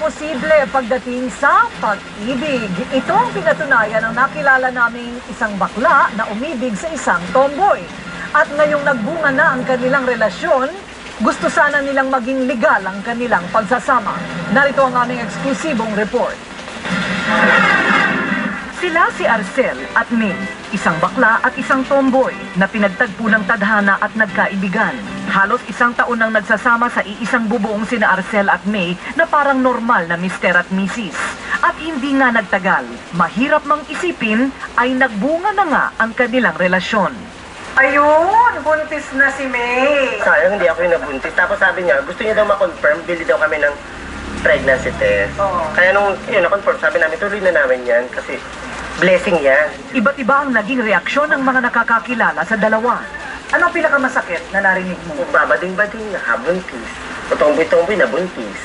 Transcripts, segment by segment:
imposible pagdating sa pag-ibig. Ito ang pinatunayan ng nakilala naming isang bakla na umibig sa isang tomboy. At ngayong nagbunga na ang kanilang relasyon, gusto sana nilang maging legal ang kanilang pagsasama. Narito ang aming eksklusibong report. Sila si Arcel at May, isang bakla at isang tomboy na pinagtagpo ng tadhana at nagkaibigan. Halos isang taon nang nagsasama sa iisang bubuong sina Arcel at May na parang normal na mister at misis. At hindi nga nagtagal, mahirap mang isipin ay nagbunga na nga ang kanilang relasyon. Ayun, buntis na si May. Sayang hindi ako yung nabuntis. Tapos sabi niya, gusto niya daw ma-confirm, bili daw kami ng pregnancy test. Kaya nung yun, na-confirm, sabi namin, tuloy na namin yan kasi blessing yan. Iba't iba ang naging reaksyon ng mga nakakakilala sa dalawa. Anong pinakamasakit na narinig mo? Babading-bading na buntis. O tomboy-tomboy na buntis.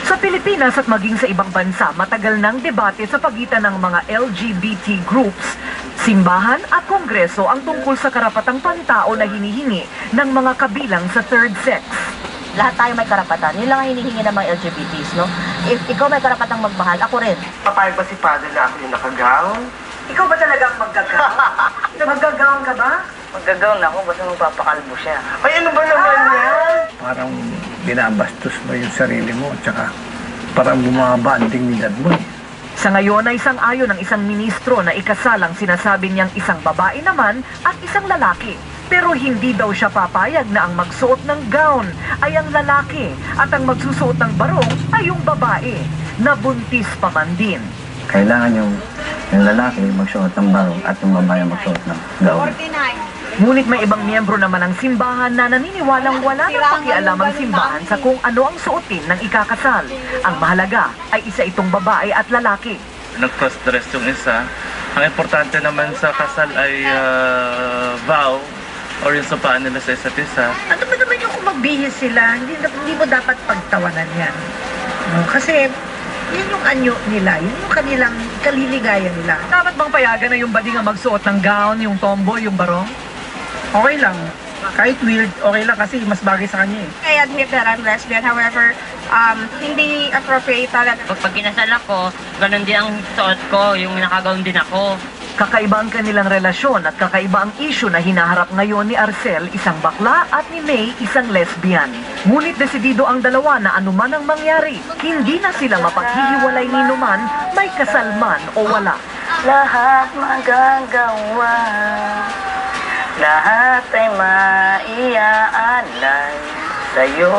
Sa Pilipinas at maging sa ibang bansa, matagal nang debate sa pagitan ng mga LGBT groups, simbahan at kongreso ang tungkol sa karapatang pantao na hinihingi ng mga kabilang sa third sex. Lahat tayo may karapatan. Yun lang ang hinihingi ng mga LGBTs, no? If ikaw may karapatang magmahal, ako rin. Papayag ba si Father na ako yung nakagaon? Ikaw ba talagang maggagaw? Maggagaw ka ba? Maggagaw na ako, basta magpapakalbo siya. Ay, ano ba naman yan? Parang binabastos mo yung sarili mo, tsaka parang bumaba ang dignidad mo. Sa ngayon ay sang-ayon ng isang ministro na ikasalang sinasabi niyang isang babae naman at isang lalaki. Pero hindi daw siya papayag na ang magsuot ng gown ay ang lalaki at ang magsusuot ng barong ay yung babae na buntis pa man din. Kailangan yung lalaki magsuot ng barong at yung babae magsuot ng gown. Ngunit may ibang miyembro naman ng simbahan na naniniwalang wala ng pakialam ang simbahan sa kung ano ang suotin ng ikakasal. Ang mahalaga ay isa itong babae at lalaki. Nag-cross-dress yung isa. Ang importante naman sa kasal ay vow or yung supaan nila sa isa't isa. Ano ba naman yung kung magbihis sila, hindi mo dapat pagtawanan yan. No? Kasi yun yung anyo nila, yun yung kanilang kaliligayan nila. Dapat bang payagan na yung bading ang magsuot ng gown, yung tomboy, yung barong? Okay lang. Kahit weird, okay lang kasi mas bagay sa kanya eh. I admit that I'm lesbian, however, hindi appropriate talaga. Pag kinasal ako, ganun din ang suot ko, yung nakagaon din ako. Kakaiba ang kanilang relasyon at kakaiba ang issue na hinaharap ngayon ni Arcel, isang bakla, at ni May, isang lesbian. Ngunit desidido ang dalawa na anuman ang mangyari, hindi na sila mapaghihiwalay ni numan, may kasal man o wala. Lahat magagawa, lahat ay maiaalay sa'yo.